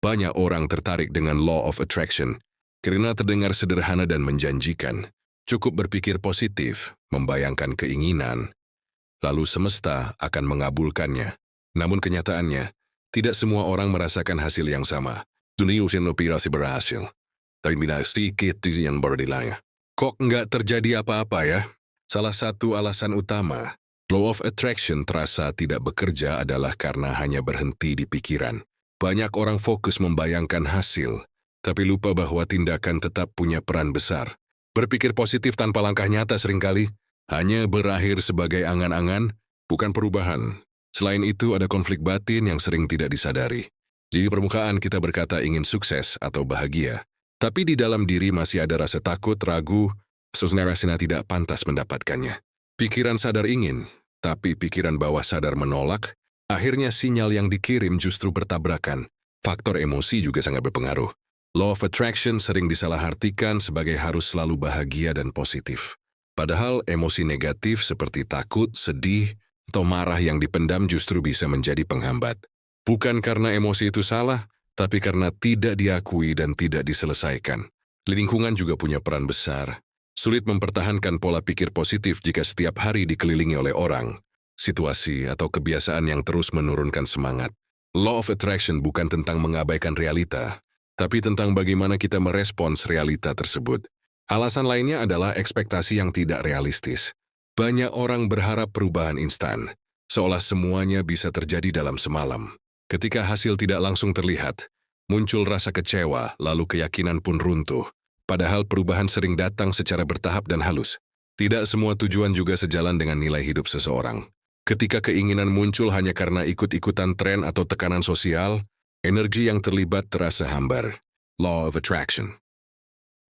Banyak orang tertarik dengan Law of Attraction karena terdengar sederhana dan menjanjikan. Cukup berpikir positif, membayangkan keinginan, lalu semesta akan mengabulkannya. Namun kenyataannya, tidak semua orang merasakan hasil yang sama. Dunia usia operasi berhasil, tapi tidak sedikit yang berdilanya. Kok nggak terjadi apa-apa ya? Salah satu alasan utama, Law of Attraction terasa tidak bekerja adalah karena hanya berhenti di pikiran. Banyak orang fokus membayangkan hasil, tapi lupa bahwa tindakan tetap punya peran besar. Berpikir positif tanpa langkah nyata seringkali hanya berakhir sebagai angan-angan, bukan perubahan. Selain itu ada konflik batin yang sering tidak disadari. Di permukaan kita berkata ingin sukses atau bahagia, tapi di dalam diri masih ada rasa takut, ragu, rasanya tidak pantas mendapatkannya. Pikiran sadar ingin, tapi pikiran bawah sadar menolak, akhirnya sinyal yang dikirim justru bertabrakan. Faktor emosi juga sangat berpengaruh. Law of Attraction sering disalahartikan sebagai harus selalu bahagia dan positif. Padahal emosi negatif seperti takut, sedih, atau marah yang dipendam justru bisa menjadi penghambat. Bukan karena emosi itu salah, tapi karena tidak diakui dan tidak diselesaikan. Lingkungan juga punya peran besar. Sulit mempertahankan pola pikir positif jika setiap hari dikelilingi oleh orang, situasi, atau kebiasaan yang terus menurunkan semangat. Law of Attraction bukan tentang mengabaikan realita, tapi tentang bagaimana kita merespons realita tersebut. Alasan lainnya adalah ekspektasi yang tidak realistis. Banyak orang berharap perubahan instan, seolah semuanya bisa terjadi dalam semalam. Ketika hasil tidak langsung terlihat, muncul rasa kecewa, lalu keyakinan pun runtuh. Padahal perubahan sering datang secara bertahap dan halus. Tidak semua tujuan juga sejalan dengan nilai hidup seseorang. Ketika keinginan muncul hanya karena ikut-ikutan tren atau tekanan sosial, energi yang terlibat terasa hambar. Law of Attraction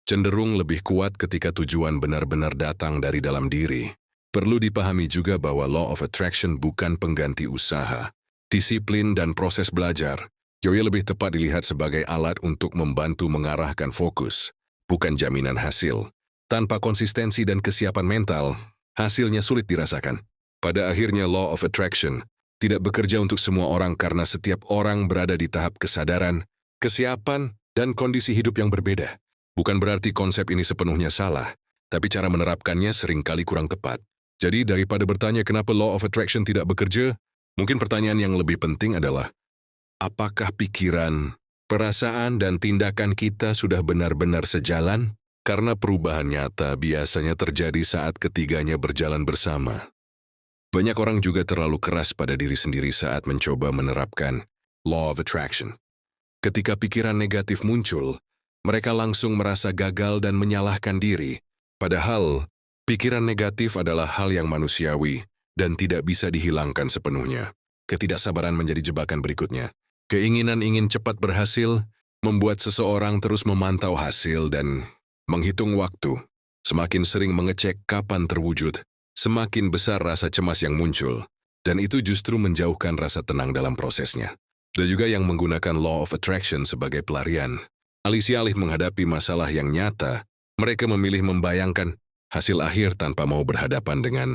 cenderung lebih kuat ketika tujuan benar-benar datang dari dalam diri. Perlu dipahami juga bahwa Law of Attraction bukan pengganti usaha, disiplin, dan proses belajar. Joy lebih tepat dilihat sebagai alat untuk membantu mengarahkan fokus, bukan jaminan hasil. Tanpa konsistensi dan kesiapan mental, hasilnya sulit dirasakan. Pada akhirnya Law of Attraction tidak bekerja untuk semua orang karena setiap orang berada di tahap kesadaran, kesiapan, dan kondisi hidup yang berbeda. Bukan berarti konsep ini sepenuhnya salah, tapi cara menerapkannya seringkali kurang tepat. Jadi daripada bertanya kenapa Law of Attraction tidak bekerja, mungkin pertanyaan yang lebih penting adalah, apakah pikiran, perasaan, dan tindakan kita sudah benar-benar sejalan? Karena perubahan nyata biasanya terjadi saat ketiganya berjalan bersama. Banyak orang juga terlalu keras pada diri sendiri saat mencoba menerapkan Law of Attraction. Ketika pikiran negatif muncul, mereka langsung merasa gagal dan menyalahkan diri. Padahal, pikiran negatif adalah hal yang manusiawi dan tidak bisa dihilangkan sepenuhnya. Ketidaksabaran menjadi jebakan berikutnya. Keinginan ingin cepat berhasil membuat seseorang terus memantau hasil dan menghitung waktu. Semakin sering mengecek kapan terwujud, semakin besar rasa cemas yang muncul, dan itu justru menjauhkan rasa tenang dalam prosesnya. Ada juga yang menggunakan Law of Attraction sebagai pelarian. Alih-alih menghadapi masalah yang nyata, mereka memilih membayangkan hasil akhir tanpa mau berhadapan dengan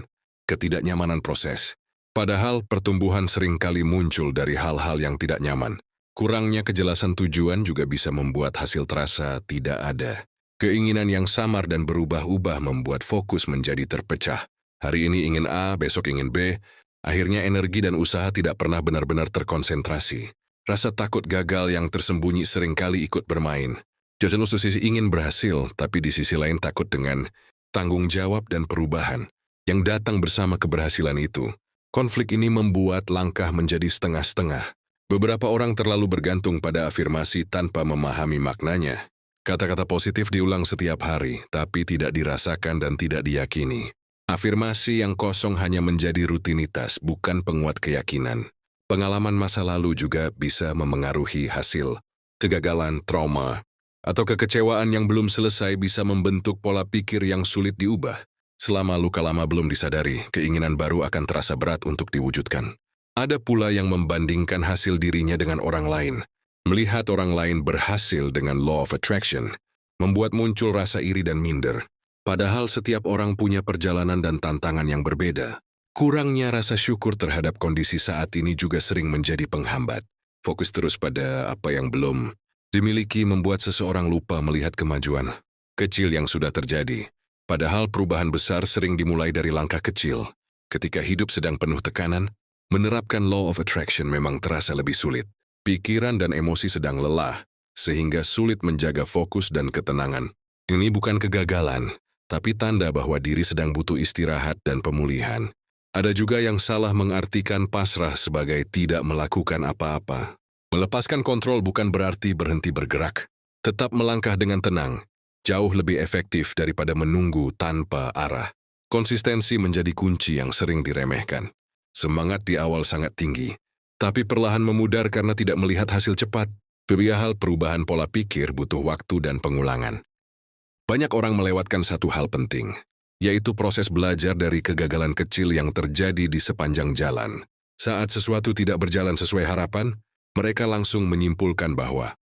ketidaknyamanan proses. Padahal pertumbuhan seringkali muncul dari hal-hal yang tidak nyaman. Kurangnya kejelasan tujuan juga bisa membuat hasil terasa tidak ada. Keinginan yang samar dan berubah-ubah membuat fokus menjadi terpecah. Hari ini ingin A, besok ingin B, akhirnya energi dan usaha tidak pernah benar-benar terkonsentrasi. Rasa takut gagal yang tersembunyi seringkali ikut bermain. Jason sisi ingin berhasil, tapi di sisi lain takut dengan tanggung jawab dan perubahan yang datang bersama keberhasilan itu. Konflik ini membuat langkah menjadi setengah-setengah. Beberapa orang terlalu bergantung pada afirmasi tanpa memahami maknanya. Kata-kata positif diulang setiap hari, tapi tidak dirasakan dan tidak diyakini. Afirmasi yang kosong hanya menjadi rutinitas, bukan penguat keyakinan. Pengalaman masa lalu juga bisa memengaruhi hasil. Kegagalan, trauma, atau kekecewaan yang belum selesai bisa membentuk pola pikir yang sulit diubah. Selama luka lama belum disadari, keinginan baru akan terasa berat untuk diwujudkan. Ada pula yang membandingkan hasil dirinya dengan orang lain. Melihat orang lain berhasil dengan Law of Attraction, membuat muncul rasa iri dan minder. Padahal setiap orang punya perjalanan dan tantangan yang berbeda. Kurangnya rasa syukur terhadap kondisi saat ini juga sering menjadi penghambat. Fokus terus pada apa yang belum dimiliki membuat seseorang lupa melihat kemajuan kecil yang sudah terjadi. Padahal perubahan besar sering dimulai dari langkah kecil. Ketika hidup sedang penuh tekanan, menerapkan law of attraction memang terasa lebih sulit. Pikiran dan emosi sedang lelah, sehingga sulit menjaga fokus dan ketenangan. Ini bukan kegagalan, tapi tanda bahwa diri sedang butuh istirahat dan pemulihan. Ada juga yang salah mengartikan pasrah sebagai tidak melakukan apa-apa. Melepaskan kontrol bukan berarti berhenti bergerak. Tetap melangkah dengan tenang, jauh lebih efektif daripada menunggu tanpa arah. Konsistensi menjadi kunci yang sering diremehkan. Semangat di awal sangat tinggi, tapi perlahan memudar karena tidak melihat hasil cepat. Perihal perubahan pola pikir butuh waktu dan pengulangan. Banyak orang melewatkan satu hal penting, yaitu proses belajar dari kegagalan kecil yang terjadi di sepanjang jalan. Saat sesuatu tidak berjalan sesuai harapan, mereka langsung menyimpulkan bahwa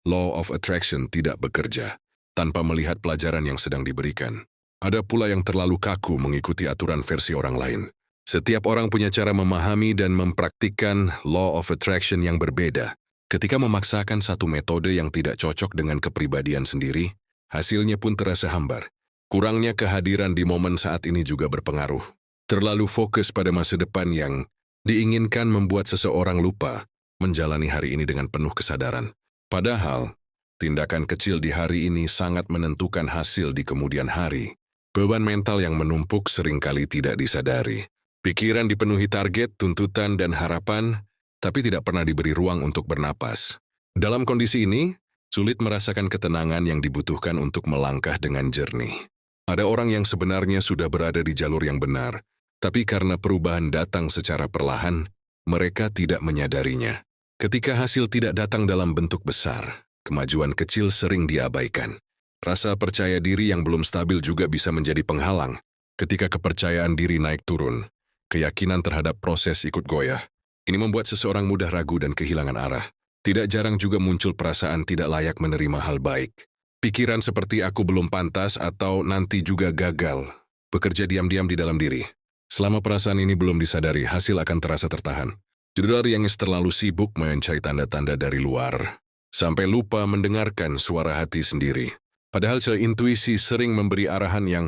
law of attraction tidak bekerja, tanpa melihat pelajaran yang sedang diberikan. Ada pula yang terlalu kaku mengikuti aturan versi orang lain. Setiap orang punya cara memahami dan mempraktikkan law of attraction yang berbeda. Ketika memaksakan satu metode yang tidak cocok dengan kepribadian sendiri, hasilnya pun terasa hambar. Kurangnya kehadiran di momen saat ini juga berpengaruh. Terlalu fokus pada masa depan yang diinginkan membuat seseorang lupa menjalani hari ini dengan penuh kesadaran. Padahal, tindakan kecil di hari ini sangat menentukan hasil di kemudian hari. Beban mental yang menumpuk seringkali tidak disadari. Pikiran dipenuhi target, tuntutan, dan harapan, tapi tidak pernah diberi ruang untuk bernapas. Dalam kondisi ini, sulit merasakan ketenangan yang dibutuhkan untuk melangkah dengan jernih. Ada orang yang sebenarnya sudah berada di jalur yang benar, tapi karena perubahan datang secara perlahan, mereka tidak menyadarinya. Ketika hasil tidak datang dalam bentuk besar, kemajuan kecil sering diabaikan. Rasa percaya diri yang belum stabil juga bisa menjadi penghalang. Ketika kepercayaan diri naik turun, keyakinan terhadap proses ikut goyah. Ini membuat seseorang mudah ragu dan kehilangan arah. Tidak jarang juga muncul perasaan tidak layak menerima hal baik. Pikiran seperti aku belum pantas atau nanti juga gagal bekerja diam-diam di dalam diri. Selama perasaan ini belum disadari, hasil akan terasa tertahan. Dari yang terlalu sibuk mencari tanda-tanda dari luar, sampai lupa mendengarkan suara hati sendiri. Padahal intuisi sering memberi arahan yang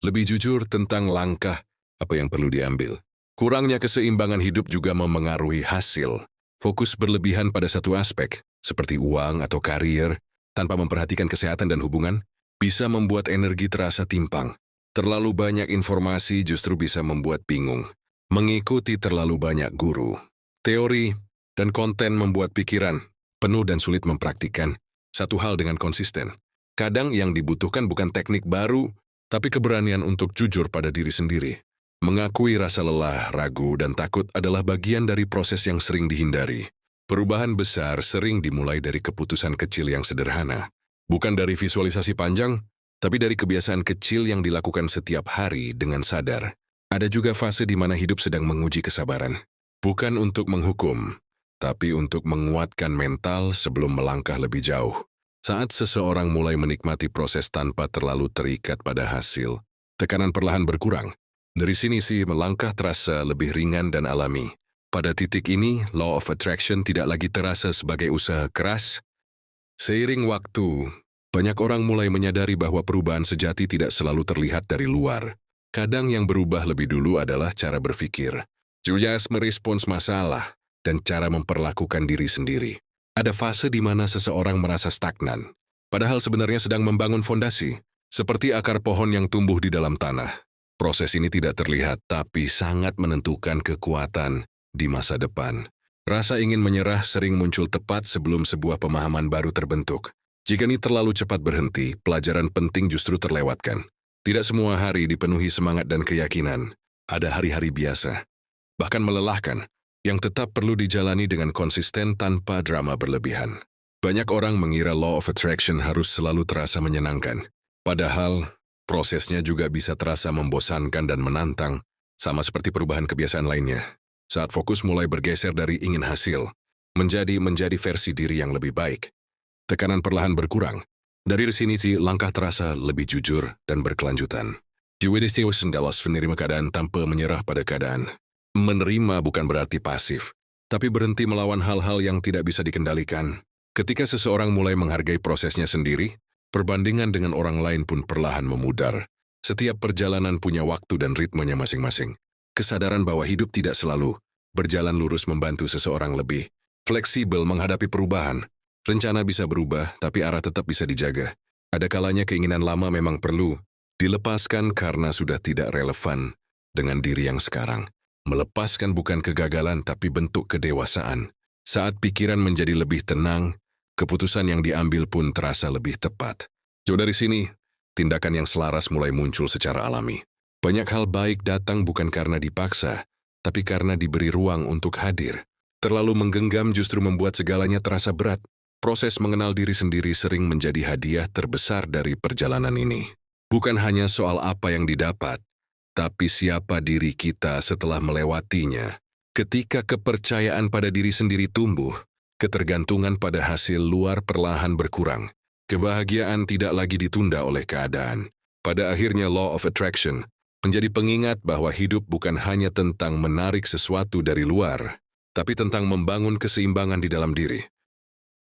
lebih jujur tentang langkah apa yang perlu diambil. Kurangnya keseimbangan hidup juga memengaruhi hasil. Fokus berlebihan pada satu aspek, seperti uang atau karier, tanpa memperhatikan kesehatan dan hubungan, bisa membuat energi terasa timpang. Terlalu banyak informasi justru bisa membuat bingung. Mengikuti terlalu banyak guru, teori, dan konten membuat pikiran penuh dan sulit mempraktikkan satu hal dengan konsisten. Kadang yang dibutuhkan bukan teknik baru, tapi keberanian untuk jujur pada diri sendiri. Mengakui rasa lelah, ragu, dan takut adalah bagian dari proses yang sering dihindari. Perubahan besar sering dimulai dari keputusan kecil yang sederhana. Bukan dari visualisasi panjang, tapi dari kebiasaan kecil yang dilakukan setiap hari dengan sadar. Ada juga fase di mana hidup sedang menguji kesabaran. Bukan untuk menghukum, tapi untuk menguatkan mental sebelum melangkah lebih jauh. Saat seseorang mulai menikmati proses tanpa terlalu terikat pada hasil, tekanan perlahan berkurang. Dari sini sih melangkah terasa lebih ringan dan alami. Pada titik ini, law of attraction tidak lagi terasa sebagai usaha keras. Seiring waktu, banyak orang mulai menyadari bahwa perubahan sejati tidak selalu terlihat dari luar. Kadang yang berubah lebih dulu adalah cara berpikir, juga merespons masalah, dan cara memperlakukan diri sendiri. Ada fase di mana seseorang merasa stagnan, padahal sebenarnya sedang membangun fondasi, seperti akar pohon yang tumbuh di dalam tanah. Proses ini tidak terlihat, tapi sangat menentukan kekuatan di masa depan. Rasa ingin menyerah sering muncul tepat sebelum sebuah pemahaman baru terbentuk. Jika ini terlalu cepat berhenti, pelajaran penting justru terlewatkan. Tidak semua hari dipenuhi semangat dan keyakinan. Ada hari-hari biasa, bahkan melelahkan, yang tetap perlu dijalani dengan konsisten tanpa drama berlebihan. Banyak orang mengira law of attraction harus selalu terasa menyenangkan. Padahal, prosesnya juga bisa terasa membosankan dan menantang, sama seperti perubahan kebiasaan lainnya. Saat fokus mulai bergeser dari ingin hasil, menjadi versi diri yang lebih baik. Tekanan perlahan berkurang. Dari sini sih langkah terasa lebih jujur dan berkelanjutan. Jiwedistio sendalas menerima keadaan tanpa menyerah pada keadaan. Menerima bukan berarti pasif, tapi berhenti melawan hal-hal yang tidak bisa dikendalikan. Ketika seseorang mulai menghargai prosesnya sendiri, perbandingan dengan orang lain pun perlahan memudar. Setiap perjalanan punya waktu dan ritmenya masing-masing. Kesadaran bahwa hidup tidak selalu berjalan lurus membantu seseorang lebih fleksibel menghadapi perubahan. Rencana bisa berubah, tapi arah tetap bisa dijaga. Ada kalanya keinginan lama memang perlu dilepaskan karena sudah tidak relevan dengan diri yang sekarang. Melepaskan bukan kegagalan, tapi bentuk kedewasaan. Saat pikiran menjadi lebih tenang, keputusan yang diambil pun terasa lebih tepat. Jauh dari sini, tindakan yang selaras mulai muncul secara alami. Banyak hal baik datang bukan karena dipaksa, tapi karena diberi ruang untuk hadir. Terlalu menggenggam justru membuat segalanya terasa berat. Proses mengenal diri sendiri sering menjadi hadiah terbesar dari perjalanan ini. Bukan hanya soal apa yang didapat, tapi siapa diri kita setelah melewatinya. Ketika kepercayaan pada diri sendiri tumbuh, ketergantungan pada hasil luar perlahan berkurang. Kebahagiaan tidak lagi ditunda oleh keadaan. Pada akhirnya Law of Attraction menjadi pengingat bahwa hidup bukan hanya tentang menarik sesuatu dari luar, tapi tentang membangun keseimbangan di dalam diri.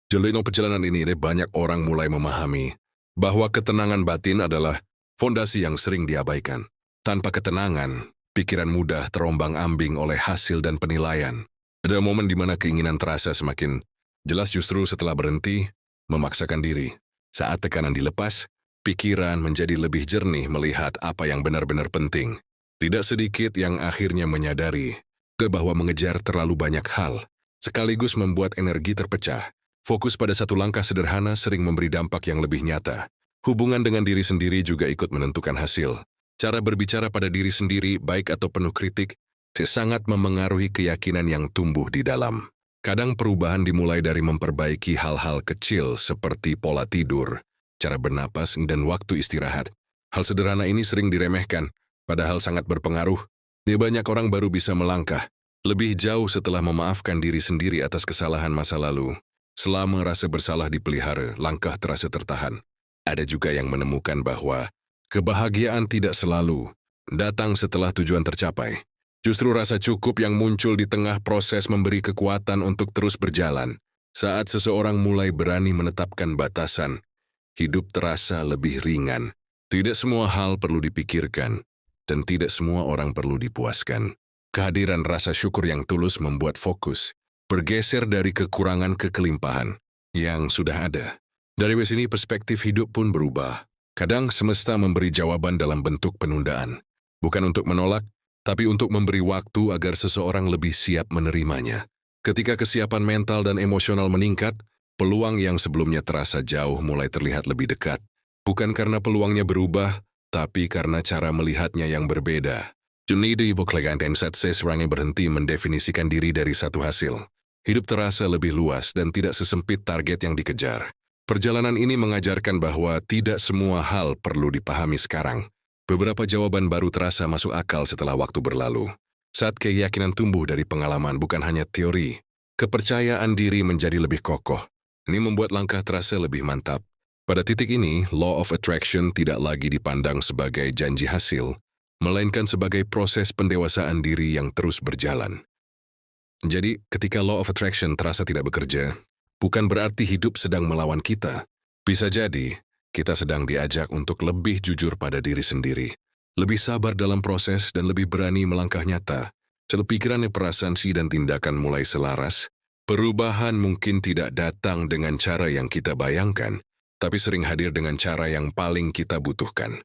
Dalam perjalanan ini banyak orang mulai memahami bahwa ketenangan batin adalah fondasi yang sering diabaikan. Tanpa ketenangan, pikiran mudah terombang-ambing oleh hasil dan penilaian. Ada momen di mana keinginan terasa semakin jelas justru setelah berhenti, memaksakan diri. Saat tekanan dilepas, pikiran menjadi lebih jernih melihat apa yang benar-benar penting. Tidak sedikit yang akhirnya menyadari bahwa mengejar terlalu banyak hal, sekaligus membuat energi terpecah. Fokus pada satu langkah sederhana sering memberi dampak yang lebih nyata. Hubungan dengan diri sendiri juga ikut menentukan hasil. Cara berbicara pada diri sendiri, baik atau penuh kritik, sangat memengaruhi keyakinan yang tumbuh di dalam. Kadang perubahan dimulai dari memperbaiki hal-hal kecil seperti pola tidur, cara bernapas, dan waktu istirahat. Hal sederhana ini sering diremehkan, padahal sangat berpengaruh. Banyak orang baru bisa melangkah lebih jauh setelah memaafkan diri sendiri atas kesalahan masa lalu. Selama rasa bersalah dipelihara, langkah terasa tertahan. Ada juga yang menemukan bahwa kebahagiaan tidak selalu datang setelah tujuan tercapai. Justru rasa cukup yang muncul di tengah proses memberi kekuatan untuk terus berjalan. Saat seseorang mulai berani menetapkan batasan, hidup terasa lebih ringan. Tidak semua hal perlu dipikirkan, dan tidak semua orang perlu dipuaskan. Kehadiran rasa syukur yang tulus membuat fokus bergeser dari kekurangan ke kelimpahan yang sudah ada. Dari sini perspektif hidup pun berubah. Kadang semesta memberi jawaban dalam bentuk penundaan. Bukan untuk menolak, tapi untuk memberi waktu agar seseorang lebih siap menerimanya. Ketika kesiapan mental dan emosional meningkat, peluang yang sebelumnya terasa jauh mulai terlihat lebih dekat. Bukan karena peluangnya berubah, tapi karena cara melihatnya yang berbeda. Junidi Voklegan dan seseorang berhenti mendefinisikan diri dari satu hasil. Hidup terasa lebih luas dan tidak sesempit target yang dikejar. Perjalanan ini mengajarkan bahwa tidak semua hal perlu dipahami sekarang. Beberapa jawaban baru terasa masuk akal setelah waktu berlalu. Saat keyakinan tumbuh dari pengalaman bukan hanya teori, kepercayaan diri menjadi lebih kokoh. Ini membuat langkah terasa lebih mantap. Pada titik ini, Law of Attraction tidak lagi dipandang sebagai janji hasil, melainkan sebagai proses pendewasaan diri yang terus berjalan. Jadi, ketika Law of Attraction terasa tidak bekerja, bukan berarti hidup sedang melawan kita. Bisa jadi, kita sedang diajak untuk lebih jujur pada diri sendiri, lebih sabar dalam proses dan lebih berani melangkah nyata. Setelah pikiran, perasaan, dan tindakan mulai selaras, perubahan mungkin tidak datang dengan cara yang kita bayangkan, tapi sering hadir dengan cara yang paling kita butuhkan.